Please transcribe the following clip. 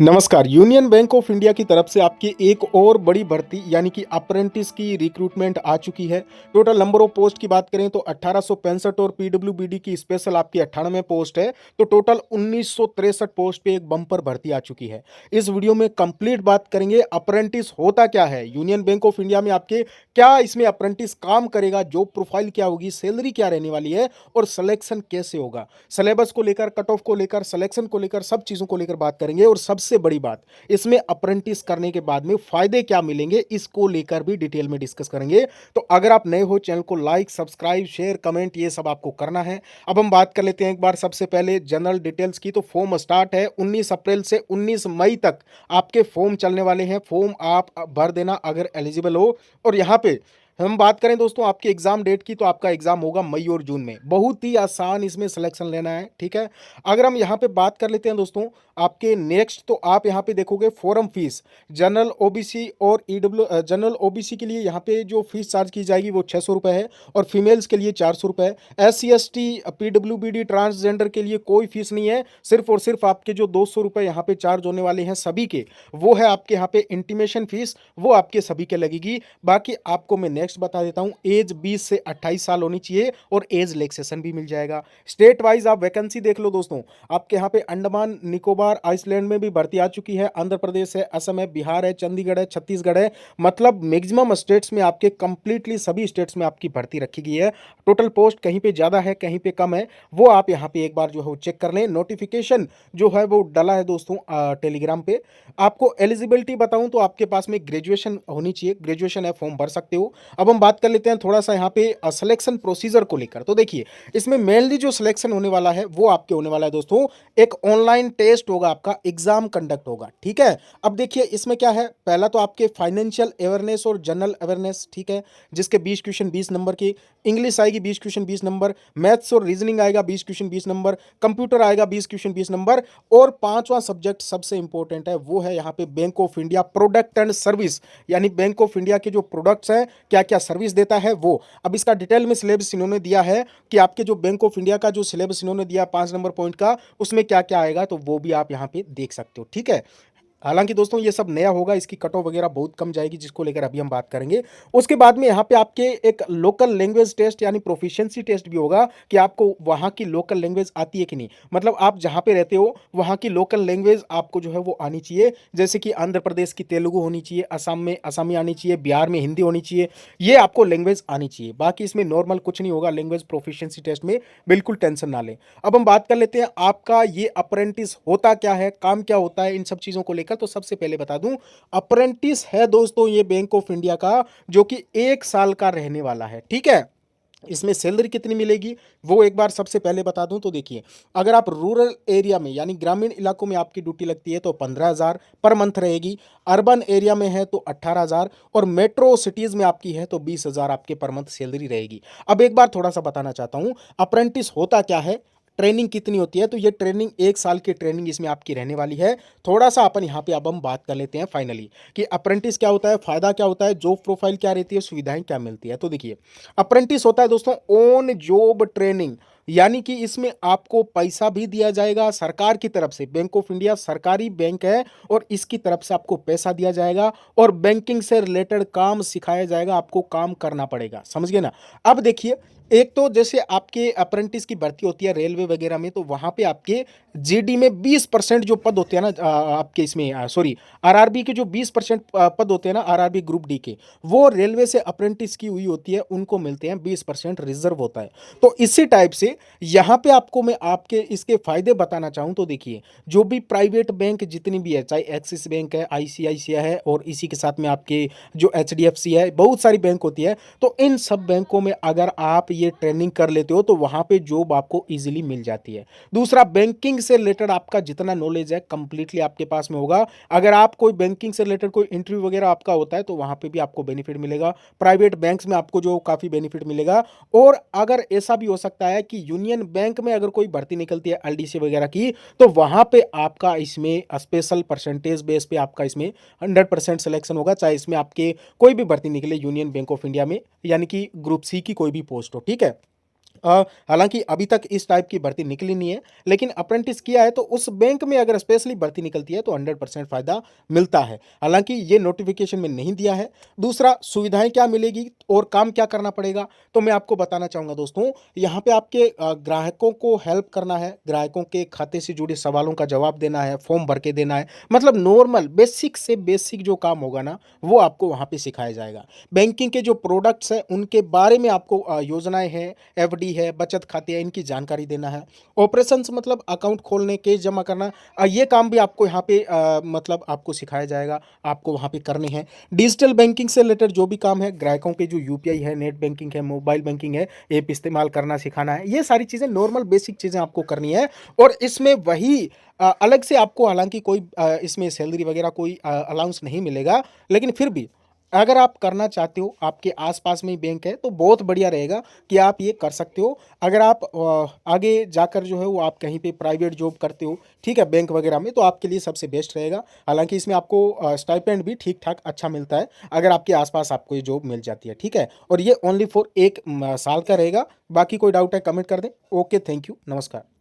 नमस्कार। Union bank of India की तरफ से आपकी एक और बड़ी भर्ती यानी कि अप्रेंटिस की रिक्रूटमेंट आ चुकी है। टोटल नंबर ऑफ पोस्ट की बात करें तो 1865 और पीडब्ल्यूबीडी की स्पेशल आपकी 98 पोस्ट है। तो टोटल 1963 पोस्ट पे एक बम्पर भर्ती आ चुकी है। इस वीडियो में कंप्लीट बात करेंगे अप्रेंटिस होता क्या है, यूनियन बैंक ऑफ इंडिया में आपके क्या इसमें अप्रेंटिस काम करेगा, जॉब प्रोफाइल क्या होगी, सैलरी क्या रहने वाली है और सिलेक्शन कैसे होगा। सिलेबस को लेकर, कट ऑफ को लेकर, सिलेक्शन को लेकर, सब चीज़ों को लेकर बात करेंगे। और सबसे बड़ी बात, इसमें अप्रेंटिस करने के बाद में फायदे क्या मिलेंगे, इसको लेकर भी डिटेल में डिस्कस करेंगे। तो अगर आप नए हो, चैनल को लाइक, सब्सक्राइब, शेयर, कमेंट ये सब आपको करना है। अब हम बात कर लेते हैं एक बार सबसे पहले जनरल डिटेल्स की। तो फॉर्म स्टार्ट है 19 अप्रैल से 19 मई तक आपके फॉर्म चलने वाले हैं। फॉर्म आप भर देना अगर एलिजिबल हो। और यहाँ पे हम बात करें दोस्तों आपके एग्जाम डेट की, तो आपका एग्जाम होगा मई और जून में। बहुत ही आसान इसमें सिलेक्शन लेना है, ठीक है। अगर हम यहाँ पे बात कर लेते हैं दोस्तों आपके नेक्स्ट, तो आप यहाँ पे देखोगे फॉर्म फीस जनरल ओबीसी और ईडब्ल्यू जनरल ओबीसी के लिए यहाँ पे जो फीस चार्ज की जाएगी वो 600 रुपये है और फीमेल्स के लिए 400 रुपये। SC ST पीडब्ल्यूबीडी ट्रांसजेंडर के लिए कोई फीस नहीं है। सिर्फ और सिर्फ आपके जो 200 रुपये यहाँ पे चार्ज होने वाले हैं सभी के, वो है आपके यहाँ पे इंटीमेशन फीस, वो आपके सभी के लगेगी। बाकी आपको मैं नेक्स्ट बता देता हूँ, एज 20 से 28 साल होनी चाहिए और एज रिलैक्सेशन भी मिल जाएगा। स्टेट वाइज आप वैकेंसी देख लो दोस्तों, आपके यहाँ पे अंडमान निकोबार आइसलैंड में भी भर्ती आ चुकी है। आंध्र प्रदेश है, असम है, बिहार है, चंडीगढ़ है, छत्तीसगढ़ है। मतलब मैक्सिमम स्टेट्स में आपके कंप्लीटली सभी स्टेट्स में आपकी भर्ती रखी गई है। टोटल पोस्ट कहीं पे ज़्यादा है, कहीं पे कम है, वो आप यहाँ पे एक बार जो है चेक कर लें। नोटिफिकेशन जो है वो डला है दोस्तों टेलीग्राम पे। आपको एलिजिबिलिटी बताऊं तो आपके पास में ग्रेजुएशन होनी चाहिए, ग्रेजुएशन है, फॉर्म भर सकते हो। अब हम बात कर लेते हैं थोड़ा सा यहाँ पे सिलेक्शन प्रोसीजर को लेकर। तो देखिए, इसमें मेनली जो सिलेक्शन होने वाला है वो आपके होने वाला है दोस्तों, एक ऑनलाइन टेस्ट होगा, आपका एग्जाम कंडक्ट होगा, ठीक है। अब देखिए इसमें क्या है, पहला तो आपके फाइनेंशियल अवेयरनेस और जनरल अवेयरनेस, ठीक है, जिसके 20 क्वेश्चन 20 नंबर की, इंग्लिश आएगी 20 क्वेश्चन 20 नंबर, मैथ्स और रीजनिंग आएगा 20 क्वेश्चन 20 नंबर, कंप्यूटर आएगा 20 क्वेश्चन 20 नंबर। और पांचवा सब्जेक्ट सबसे इंपॉर्टेंट है, वो है यहाँ पे bank of India product and service, यानी बैंक ऑफ इंडिया के जो प्रोडक्ट्स हैं, क्या क्या सर्विस देता है वो। अब इसका डिटेल में सिलेबस इन्होंने दिया है कि आपके जो बैंक ऑफ इंडिया का जो सिलेबस इन्होंने दिया 5 नंबर पॉइंट का, उसमें क्या क्या आएगा, तो वो भी आप यहाँ पे देख सकते हो, ठीक है। हालांकि दोस्तों ये सब नया होगा, इसकी कट ऑफ वगैरह बहुत कम जाएगी, जिसको लेकर अभी हम बात करेंगे। उसके बाद में यहाँ पे आपके एक लोकल लैंग्वेज टेस्ट यानी प्रोफिशिएंसी टेस्ट भी होगा कि आपको वहाँ की लोकल लैंग्वेज आती है कि नहीं। मतलब आप जहाँ पे रहते हो वहाँ की लोकल लैंग्वेज आपको जो है वो आनी चाहिए। जैसे कि आंध्र प्रदेश की तेलुगु होनी चाहिए, असम में असमी आनी चाहिए, बिहार में हिंदी होनी चाहिए, ये आपको लैंग्वेज आनी चाहिए। बाकी इसमें नॉर्मल कुछ नहीं होगा लैंग्वेज प्रोफिशिएंसी टेस्ट में, बिल्कुल टेंशन ना लें। अब हम बात कर लेते हैं आपका ये अप्रेंटिस होता क्या है, काम क्या होता है, इन सब चीज़ों को लेकर। तो सबसे पहले बता दूं, अप्रेंटिस है दोस्तों ये बैंक ऑफ इंडिया का, जो कि 1 साल का रहने वाला है, ठीक है। इसमें सैलरी कितनी मिलेगी वो एक बार सबसे पहले बता दूं। तो देखिए, अगर आप रूरल एरिया में यानी ग्रामीण इलाकों में आपकी ड्यूटी लगती है तो 15,000 पर मंथ रहेगी। अर्बन एरिया में है तो 18,000 और मेट्रो सिटीज़ में आपकी है तो 20,000 आपके पर मंथ सैलरी रहेगी। अब एक बार थोड़ा सा बताना चाहता हूं, अप्रेंटिस होता क्या है, ट्रेनिंग कितनी होती है। तो ये ट्रेनिंग 1 साल की ट्रेनिंग इसमें आपकी रहने वाली है। थोड़ा सा अपन यहाँ पे अब हम बात कर लेते हैं फाइनली कि अप्रेंटिस क्या होता है, फायदा क्या होता है, जॉब प्रोफाइल क्या रहती है, सुविधाएं क्या मिलती है। तो देखिए, अप्रेंटिस होता है दोस्तों ऑन जॉब ट्रेनिंग, यानी कि इसमें आपको पैसा भी दिया जाएगा सरकार की तरफ से। बैंक ऑफ इंडिया सरकारी बैंक है और इसकी तरफ से आपको पैसा दिया जाएगा और बैंकिंग से रिलेटेड काम सिखाया जाएगा, आपको काम करना पड़ेगा, समझ गए ना। अब देखिए, एक तो जैसे आपके अप्रेंटिस की भर्ती होती है रेलवे वगैरह में, तो वहाँ पे आपके जीडी में 20% जो पद होते हैं ना, आपके इसमें सॉरी आरआरबी के जो 20% पद होते हैं ना, आरआरबी ग्रुप डी के, वो रेलवे से अप्रेंटिस की हुई होती है, उनको मिलते हैं 20% रिजर्व होता है। तो इसी टाइप से यहाँ पे आपको मैं आपके इसके फायदे बताना चाहूँ तो देखिए, जो भी प्राइवेट बैंक जितनी भी है, चाहे एक्सिस बैंक है, आईसीआईसीआई है और इसी के साथ में आपके जो एचडीएफसी है, बहुत सारी बैंक होती है, तो इन सब बैंकों में अगर आप ये ट्रेनिंग कर लेते हो तो वहाँ पे जॉब आपको इजीली मिल जाती है। दूसरा, बैंकिंग से रिलेटेड आपका जितना नॉलेज है कंप्लीटली आपके पास में होगा। अगर आप कोई बैंकिंग से रिलेटेड कोई इंटरव्यू वगैरह आपका होता है तो वहाँ पे भी आपको बेनिफिट मिलेगा। प्राइवेट बैंक्स में आपको जो काफ़ी बेनिफिट मिलेगा। और अगर ऐसा भी हो सकता है कि यूनियन बैंक में अगर कोई भर्ती निकलती है एलडीसी वगैरह की, तो वहाँ पे आपका इसमें स्पेशल परसेंटेज बेस पे आपका इसमें 100% सिलेक्शन होगा, चाहे इसमें आपके कोई भी भर्ती निकले यूनियन बैंक ऑफ इंडिया में, यानी कि ग्रुप सी की कोई भी पोस्ट हो, ठीक है। हालाँकि अभी तक इस टाइप की भर्ती निकली नहीं है, लेकिन अप्रेंटिस किया है तो उस बैंक में अगर स्पेशली भर्ती निकलती है तो 100% फ़ायदा मिलता है। हालाँकि ये नोटिफ़िकेशन में नहीं दिया है। दूसरा, सुविधाएँ क्या मिलेगी और काम क्या करना पड़ेगा, तो मैं आपको बताना चाहूँगा दोस्तों, यहाँ पे आपके ग्राहकों को हेल्प करना है, ग्राहकों के खाते से जुड़े सवालों का जवाब देना है, फॉर्म भर के देना है, मतलब नॉर्मल बेसिक से बेसिक जो काम होगा ना, वो आपको वहाँ पे सिखाया जाएगा। बैंकिंग के जो प्रोडक्ट्स हैं, उनके बारे में आपको योजनाएँ हैं, एफडी है, बचत खाते हैं, इनकी जानकारी देना है। ऑपरेशंस मतलब अकाउंट खोलने, केस जमा करना, ये काम भी आपको यहाँ पे मतलब आपको सिखाया जाएगा, आपको वहाँ पे करने हैं। डिजिटल बैंकिंग से रिलेटेड जो भी काम है, ग्राहकों के जो यूपीआई है, नेट बैंकिंग है, मोबाइल बैंकिंग है, ऐप इस्तेमाल करना सिखाना है। ये सारी चीज़ें नॉर्मल बेसिक चीज़ें आपको करनी है और इसमें वही अलग से आपको हालाँकि कोई इसमें सैलरी वगैरह कोई अलाउंस नहीं मिलेगा, लेकिन फिर भी अगर आप करना चाहते हो, आपके आस-पास में ही बैंक है, तो बहुत बढ़िया रहेगा कि आप ये कर सकते हो। अगर आप आगे जाकर जो है वो आप कहीं पे प्राइवेट जॉब करते हो, ठीक है, बैंक वगैरह में, तो आपके लिए सबसे बेस्ट रहेगा। हालाँकि इसमें आपको स्टाइपेंड भी ठीक-ठाक अच्छा मिलता है, अगर आपके आस-पास आपको ये जॉब मिल जाती है, ठीक है? और ये ओनली फॉर 1 साल का रहेगा। बाकी कोई डाउट है कमेंट कर दें। ओके, थैंक यू, नमस्कार।